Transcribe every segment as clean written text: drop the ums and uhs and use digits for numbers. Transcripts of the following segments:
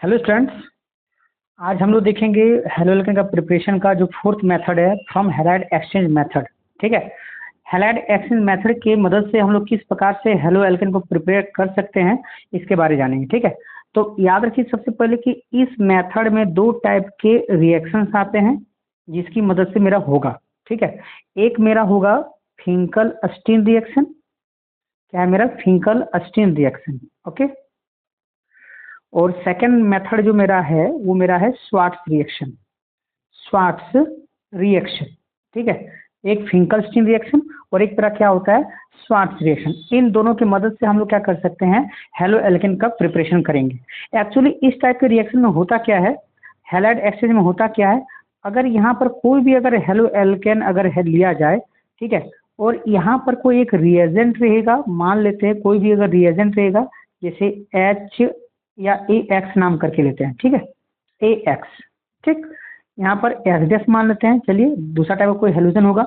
Hello students. आज हम लोग देखेंगे हेलोल्केन का प्रिपरेशन का जो फोर्थ मेथड है फ्रॉम हैलाइड एक्सचेंज मेथड। ठीक है, हैलाइड एक्सचेंज मेथड की मदद से हम लोग किस प्रकार से हेलो एल्केन को प्रिपेयर कर सकते हैं इसके बारे में जानेंगे। ठीक है, तो याद रखिए सबसे पहले कि इस मेथड में दो टाइप के रिएक्शंस आते हैं जिसकी मदद से मेरा होगा। ठीक है, एक मेरा होगा फिंकल-स्टीन रिएक्शन। क्या है मेरा? Finkel-Stein reaction. ओके, और सेकंड मेथड जो मेरा है वो मेरा है स्वार्ट्स रिएक्शन। स्वार्ट्स रिएक्शन, ठीक है, एक फिंकल-स्टीन रिएक्शन और एक तरह क्या होता है स्वार्ट्स रिएक्शन। इन दोनों की मदद से हम लोग क्या कर सकते हैं, हेलो एल्केन का प्रिपरेशन करेंगे। एक्चुअली इस टाइप के रिएक्शन में होता क्या है, हैलाइड एक्सचेंज में होता क्या है, अगर यहाँ पर कोई भी अगर हेलो एल्केन अगर लिया जाए, ठीक है, और यहाँ पर कोई एक रिएजेंट रहेगा, मान लेते हैं कोई भी अगर रिएजेंट रहेगा जैसे एच या ए एक्स नाम करके लेते हैं। ठीक है, ए एक्स, ठीक, यहाँ पर एक्स मान लेते हैं। चलिए, दूसरा टाइप का कोई हेलोजन होगा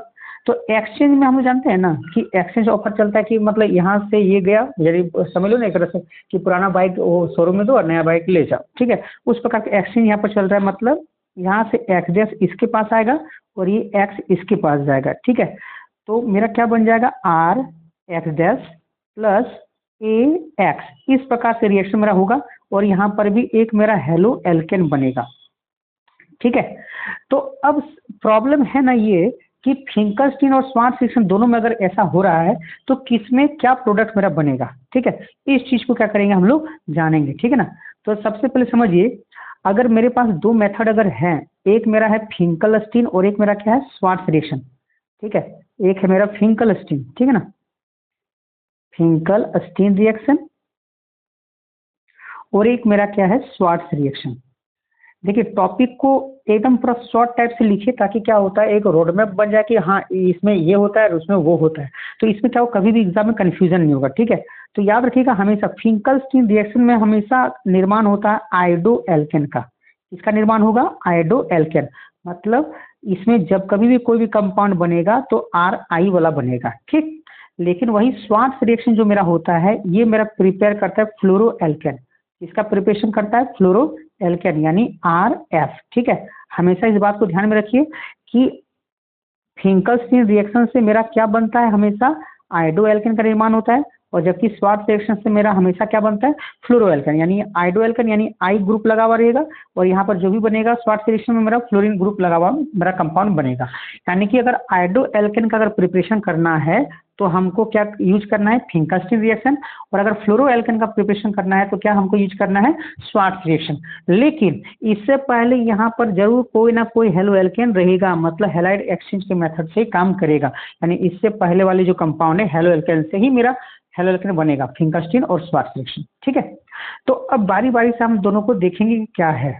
तो एक्सचेंज में हम लोग जानते हैं ना कि एक्सचेंज ऑफर चलता है कि मतलब यहाँ से ये गया, यदि समझ लो ना एक तरह से कि पुराना बाइक वो शोरूम में दो और नया बाइक ले जाओ। ठीक है, उस प्रकार का एक्सचेंज यहाँ पर चल रहा है। मतलब यहाँ से एक्स इसके पास आएगा और ये एक्स इसके पास जाएगा। ठीक है, तो मेरा क्या बन जाएगा, R X plus A X, इस प्रकार से रिएक्शन मेरा होगा और यहाँ पर भी एक मेरा हेलो एल्केन बनेगा। ठीक है, तो अब प्रॉब्लम है ना ये कि फिंकल-स्टीन और स्वार्ट्स रिएक्शन दोनों में अगर ऐसा हो रहा है तो किसमें क्या प्रोडक्ट मेरा बनेगा। ठीक है, इस चीज को क्या करेंगे हम लोग जानेंगे। ठीक है ना, तो सबसे पहले समझिए, अगर मेरे पास दो मेथड अगर हैं, एक मेरा है फिंकल-स्टीन और एक मेरा क्या है स्वार्ट्स रिएक्शन। ठीक है, एक है मेरा फिंकल-स्टीन, ठीक है ना, फिंकल-स्टीन रिएक्शन, और एक मेरा क्या है स्वार्ट्स रिएक्शन। देखिए टॉपिक को एकदम पूरा शॉर्ट टाइप से लिखिए ताकि क्या होता है एक रोड मैप बन जाए कि हाँ इसमें ये होता है और उसमें वो होता है, तो इसमें क्या हो कभी भी एग्जाम में कंफ्यूजन नहीं होगा। ठीक है, तो याद रखिएगा हमेशा फिंकल-स्टीन रिएक्शन में हमेशा निर्माण होता है आयोडो एल्केन का। इसका निर्माण होगा आयोडो एल्केन, मतलब इसमें जब कभी भी कोई भी कंपाउंड बनेगा तो आर आई वाला बनेगा। ठीक, लेकिन वही स्वार्ट्स रिएक्शन जो मेरा होता है ये मेरा प्रिपेयर करता है फ्लोरो एल्केन। इसका प्रिपरेशन करता है फ्लोरो एल्केन यानी आर एफ। ठीक है, हमेशा इस बात को ध्यान में रखिए कि फिंकल-स्टीन रिएक्शन से मेरा क्या बनता है, हमेशा आयोडो एल्केन का निर्माण होता है, और जबकि स्वार्ट्स रिएक्शन से मेरा हमेशा क्या बनता है फ्लोरो एल्केन यानी आयोडो एल्केन यानी आई ग्रुप लगा हुआ रहेगा, और यहाँ पर जो भी बनेगा स्वार्ट्स रिएक्शन में मेरा फ्लोरीन ग्रुप लगा हुआ मेरा कंपाउंड बनेगा। यानी कि अगर आयोडो एल्केन का अगर प्रिपरेशन करना है तो हमको क्या यूज करना है, फिंकल-स्टीन रिएक्शन, और अगर फ्लोरो एल्केन का प्रिपरेशन करना है तो क्या हमको यूज करना है स्वार्ट्स रिएक्शन। लेकिन इससे पहले यहाँ पर जरूर कोई ना कोई हेलो एल्केन रहेगा, मतलब हैलाइड एक्सचेंज के मेथड से काम करेगा, यानी इससे पहले वाले जो कंपाउंड है हेलो एल्केन से ही मेरा हेलो एल्केन बनेगा, फिंकल-स्टीन और स्वार्ट्स रिएक्शन। ठीक है, तो अब बारी बारी से हम दोनों को देखेंगे कि क्या है।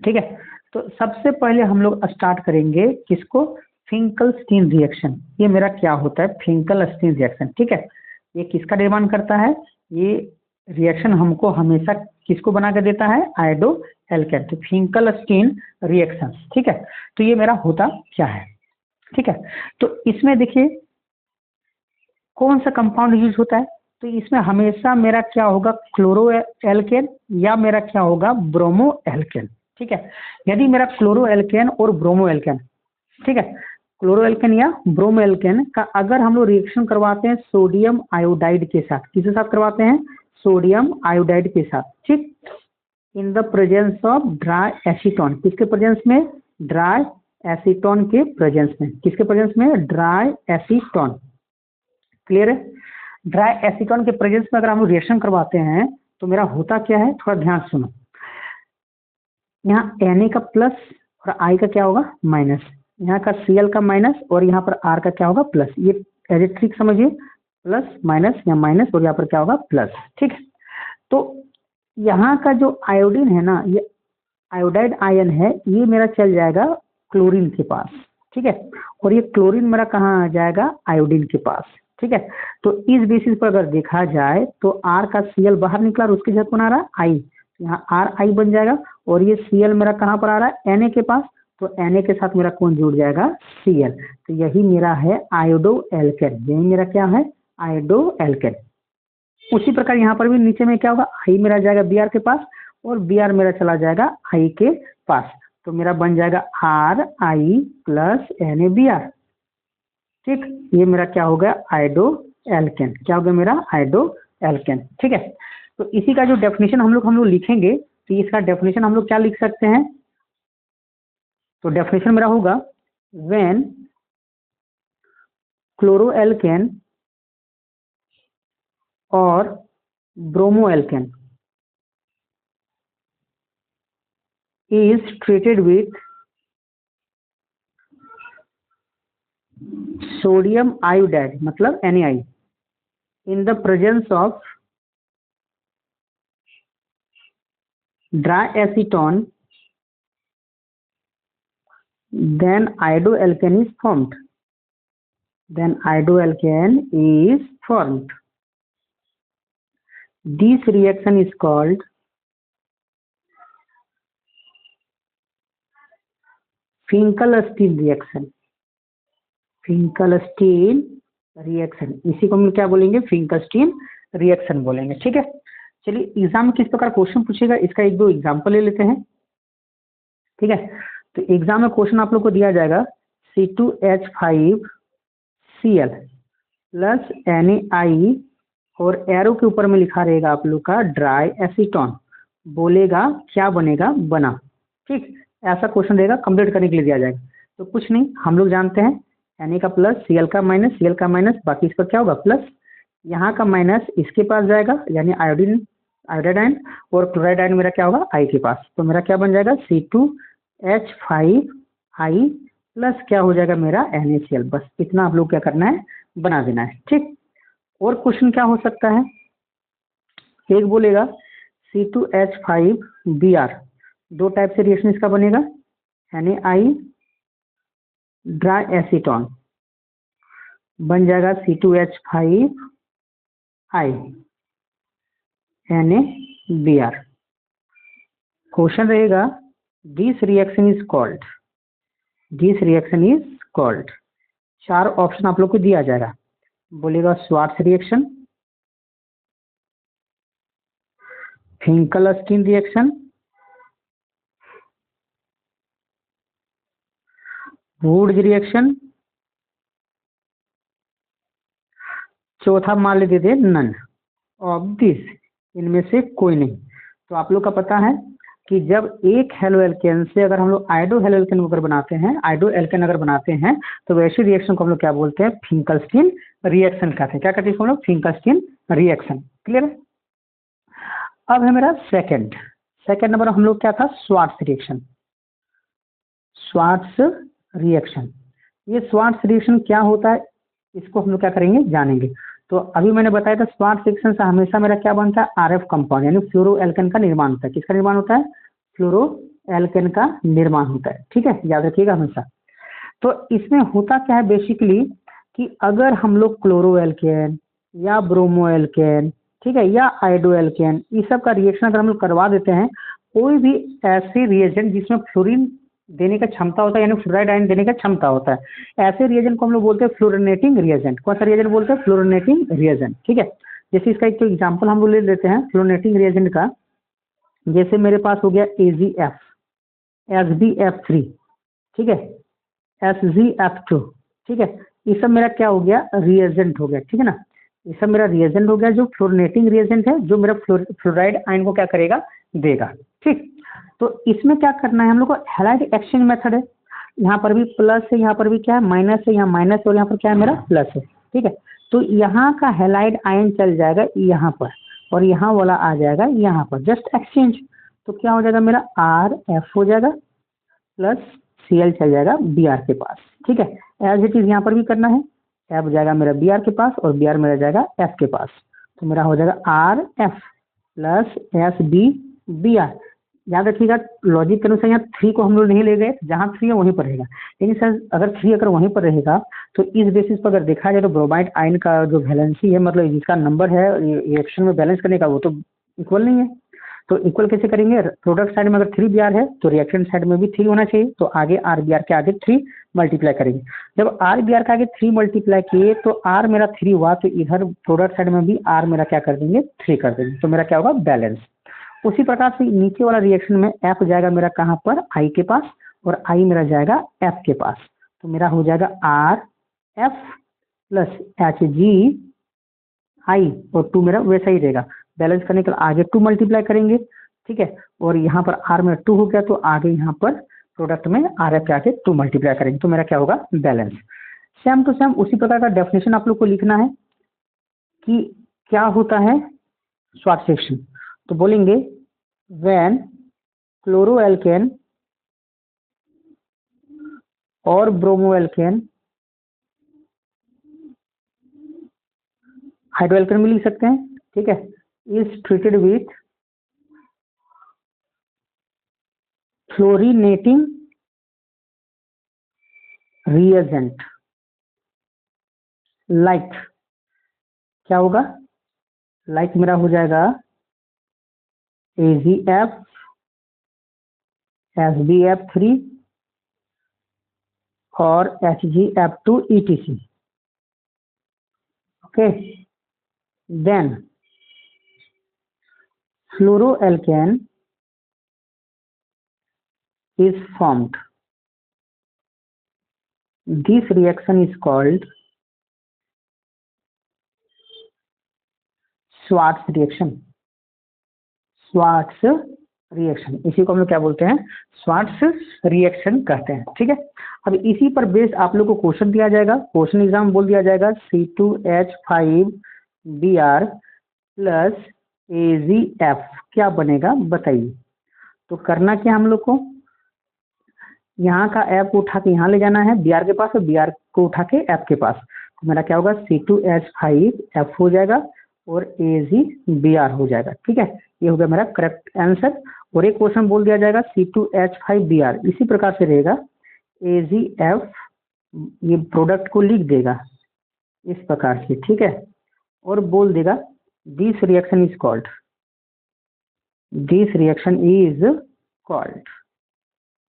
ठीक है, तो सबसे पहले हम लोग स्टार्ट करेंगे किसको, फिंकल-स्टीन रिएक्शन। ये मेरा क्या होता है फिंकल-स्टीन रिएक्शन। ठीक है, ये किसका निर्माण करता है, ये रिएक्शन हमको हमेशा किसको बना के देता है, आयोडो एल्केन, तो फिंकल-स्टीन रिएक्शन। ठीक है, तो ये मेरा होता क्या है। ठीक है, तो इसमें देखिए कौन सा कंपाउंड यूज होता है, तो इसमें हमेशा मेरा क्या होगा क्लोरो एल्केन या मेरा क्या होगा ब्रोमो एल्केन। ठीक है, यदि मेरा क्लोरो एल्केन और ब्रोमो एल्केन, ठीक है, क्लोरो एल्केन या ब्रोमो एल्केन का अगर हम लोग रिएक्शन करवाते हैं सोडियम आयोडाइड के साथ, किसके साथ करवाते हैं, सोडियम आयोडाइड के साथ। ठीक, in the presence of dry acetone, किसके प्रेजेंस में, ड्राई एसीटोन के प्रेजेंस में, किसके प्रेजेंस में, ड्राई एसीटोन। क्लियर है, ड्राई एसीटोन के प्रेजेंस में अगर हम लोग रिएक्शन करवाते हैं तो मेरा होता क्या है, थोड़ा ध्यान सुनो, यहाँ Na का प्लस और I का क्या होगा माइनस, यहाँ का Cl का माइनस और यहाँ पर R का क्या होगा प्लस, ये एज ए ट्रिक समझिए, प्लस माइनस या माइनस और यहाँ पर क्या होगा प्लस। ठीक है, तो यहाँ का जो आयोडीन है ना, ये आयोडाइड आयन है, ये मेरा चल जाएगा क्लोरीन के पास। ठीक है, और ये क्लोरीन मेरा कहाँ आ जाएगा, आयोडीन के पास। ठीक है, तो इस बेसिस पर अगर देखा जाए तो R का Cl बाहर निकला और उसके साथ कौन आ रहा है I, यहाँ आर आई बन जाएगा, और ये Cl मेरा कहाँ पर आ रहा है Na के पास, तो Na के साथ मेरा कौन जुड़ जाएगा Cl, तो यही मेरा है आयोडो एल्केन, यही मेरा क्या है आयोडो एल्केन। उसी प्रकार यहाँ पर भी नीचे में क्या होगा, I मेरा जाएगा Br के पास और बी आर मेरा चला जाएगा आई के पास। तो मेरा बन जाएगा R I plus N A B R. ठीक, ये मेरा क्या हो गया, आइडो एल्केन। क्या हो गया मेरा, आइडो एल्केन। ठीक है, तो इसी का जो डेफिनेशन हम लोग लिखेंगे, तो इसका डेफिनेशन हम लोग क्या लिख सकते हैं, तो डेफिनेशन मेरा होगा व्हेन क्लोरोएल्केन और ब्रोमोएल्केन is treated with sodium iodide मतलब NaI in the presence of dry acetone, then iodoalkane is formed. Then iodoalkane is formed. This reaction is called Finkelstein reaction. Finkelstein reaction, इसी को हम क्या बोलेंगे, Finkelstein reaction बोलेंगे। ठीक है, चलिए एग्जाम में किस प्रकार क्वेश्चन पूछेगा इसका एक दो एग्जांपल ले लेते हैं। ठीक है, तो एग्जाम में क्वेश्चन आप लोग को दिया जाएगा C2H5Cl प्लस NaI और एरो के ऊपर में लिखा रहेगा आप लोग का ड्राई एसीटोन, बोलेगा क्या बनेगा, बना। ठीक, ऐसा क्वेश्चन रहेगा, कंप्लीट करने के लिए दिया जाएगा। तो कुछ नहीं, हम लोग जानते हैं Na का प्लस Cl का माइनस, Cl का माइनस, बाकी इस पर क्या होगा प्लस, यहाँ का माइनस इसके पास जाएगा यानी आयोडाइन, और क्लोराइड आयन मेरा क्या होगा आई के पास। तो मेरा क्या बन जाएगा C2H5I प्लस क्या हो जाएगा मेरा NaCl। बस इतना आप लोग क्या करना है, बना देना है। ठीक, और क्वेश्चन क्या हो सकता है, एक बोलेगा C2H5Br, दो टाइप से रिएक्शन इसका बनेगा, NaI ड्राई एसीटोन बन जाएगा C2H5I NaBr। क्वेश्चन रहेगा दिस रिएक्शन इज कॉल्ड, चार ऑप्शन आप लोग को दिया जाएगा, बोलेगा Swarts reaction, Finkelstein reaction, Wurtz reaction, चौथा मान लेते थे नन ऑफ दिस, इनमें से कोई नहीं। तो आप लोग का पता है कि जब एक हेलो एल्केन से अगर हम लोग आइडो हेलो एल्केन अगर बनाते हैं, तो वैसे रिएक्शन को हम लोग क्या बोलते हैं, फिंकलस्टीन रिएक्शन कहते हैं। क्या कहते हैं हम लोग, फिंकलस्टीन रिएक्शन। क्लियर है। अब है मेरा सेकंड नंबर हम लोग क्या था, स्वार्ट्स रिएक्शन। ये स्वार्ट्स रिएक्शन क्या होता है, इसको हम लोग क्या करेंगे, जानेंगे। तो अभी मैंने बताया था स्वार्ट्स रिएक्शन से हमेशा मेरा क्या बनता है, आरएफ कंपाउंड यानी फ्लोरोएल्केन का निर्माण होता है। किसका निर्माण होता है, फ्लोरोएल्केन का निर्माण होता है। ठीक है, याद रखिएगा हमेशा। तो इसमें होता क्या है बेसिकली कि अगर हम लोग क्लोरोएल्केन या ब्रोमोएल्केन, ठीक है, या आयोडोएल्केन, इस सब का रिएक्शन अगर हम लोग करवा देते हैं, कोई भी ऐसे रिएजेंट जिसमें फ्लोरीन देने का क्षमता होता है यानी फ्लोराइड आयन देने का क्षमता होता है, ऐसे रिएजेंट को हम लोग बोलते हैं फ्लोरिनेटिंग रिएजेंट। कौन सा रिएजेंट बोलते हैं, फ्लोरिनेटिंग रिएजेंट। ठीक है, जैसे इसका एक तो एग्जांपल हम लोग ले लेते हैं फ्लोरिनेटिंग रिएजेंट का। जैसे मेरे पास हो गया AgF, SbF3, ठीक है, SgF2, ठीक है, ये सब मेरा क्या हो गया, रिएजेंट हो गया। ठीक है ना, ये सब मेरा रिएजेंट हो गया जो फ्लोरिनेटिंग रिएजेंट है, जो मेरा फ्लोराइड आयन को क्या करेगा, देगा। ठीक, तो इसमें क्या करना है हम लोग को, हैलाइड एक्सचेंज मेथड है। यहाँ पर भी प्लस है, यहाँ पर भी क्या है, माइनस है, यहाँ माइनस और यहाँ पर क्या है मेरा प्लस है। ठीक है, तो यहाँ का हैलाइड आयन चल जाएगा यहाँ पर और यहाँ वाला आ जाएगा यहाँ पर, जस्ट एक्सचेंज। तो क्या हो जाएगा मेरा RF हो जाएगा प्लस Cl चल जाएगा Br के पास। ठीक है, एज इट इज यहाँ पर भी करना है, F जाएगा मेरा Br के पास और Br मेरा जाएगा F के पास। तो मेरा हो जाएगा RF प्लस SbBr। याद रखिएगा लॉजिक के अनुसार यहाँ 3 को हम लोग नहीं ले गए, जहाँ 3 है वहीं पर रहेगा। लेकिन सर अगर 3 अगर वहीं पर रहेगा तो इस बेसिस पर अगर देखा जाए तो ब्रोमाइड आयन का जो वैलेंसी है, मतलब जिसका नंबर है रिएक्शन में बैलेंस करने का, वो तो इक्वल नहीं है। तो इक्वल कैसे करेंगे, प्रोडक्ट साइड में अगर 3 Br है तो रिएक्टेंट साइड में भी 3 होना चाहिए। तो आगे RBr के आगे 3 मल्टीप्लाई करेंगे। जब RBr के आगे 3 मल्टीप्लाई किए तो R मेरा 3 हुआ, तो इधर प्रोडक्ट साइड में भी R मेरा क्या कर देंगे, 3 कर देंगे। तो मेरा क्या होगा, बैलेंस। उसी प्रकार से नीचे वाला रिएक्शन में एफ जाएगा मेरा कहाँ पर, आई के पास, और आई मेरा जाएगा एफ के पास। तो मेरा हो जाएगा R F plus H G I, और टू मेरा वैसा ही रहेगा। बैलेंस करने के लिए आगे 2 मल्टीप्लाई करेंगे, ठीक है, और यहाँ पर आर में 2 हो गया तो आगे यहाँ पर प्रोडक्ट में आर एफ के आगे 2 मल्टीप्लाई करेंगे तो मेरा क्या होगा, बैलेंस। सेम टू सेम उसी प्रकार का डेफिनेशन आप लोग को लिखना है कि क्या होता है स्वार्ट्ज रिएक्शन। तो बोलेंगे व्हेन क्लोरोएल्केन और ब्रोमोएल्केन, हाइड्रोएल्केन भी लिख सकते हैं, ठीक है, is treated with fluorinating reagent like, क्या होगा, लाइक मेरा हो जाएगा AgF, SbF3 और HgF2 etc. Okay, then fluoroalkane is formed. This reaction is called Schwarz reaction. Schwarz reaction, इसी को हम लोग क्या बोलते हैं, स्वार्ट्ज रिएक्शन कहते हैं, ठीक है। अब इसी पर बेस आप लोग को क्वेश्चन दिया जाएगा, क्वेश्चन एग्जाम बोल दिया जाएगा C2H5Br प्लस AgF क्या बनेगा बताइए। तो करना क्या हम लोग को, यहाँ का एफ को उठा के यहाँ ले जाना है Br के पास, और Br को उठा के एफ के पास। तो मेरा क्या होगा, C2H5F हो जाएगा और AgBr हो जाएगा, ठीक है। ये हो गया मेरा करेक्ट आंसर। और एक क्वेश्चन बोल दिया जाएगा C2H5Br, इसी प्रकार से रहेगा AgF, ये प्रोडक्ट को लिख देगा इस प्रकार से, ठीक है, और बोल देगा this reaction is called, this reaction is called,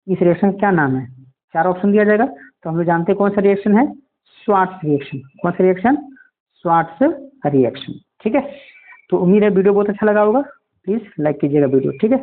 इस रिएक्शन का क्या नाम है, 4 ऑप्शन दिया जाएगा। तो हम लोग जानते हैं कौन सा रिएक्शन है, स्वार्ट्ज रिएक्शन। कौन सा रिएक्शन, स्वार्ट्ज रिएक्शन, ठीक है। तो उम्मीद है वीडियो बहुत अच्छा लगा होगा, प्लीज लाइक कीजिएगा वीडियो, ठीक है।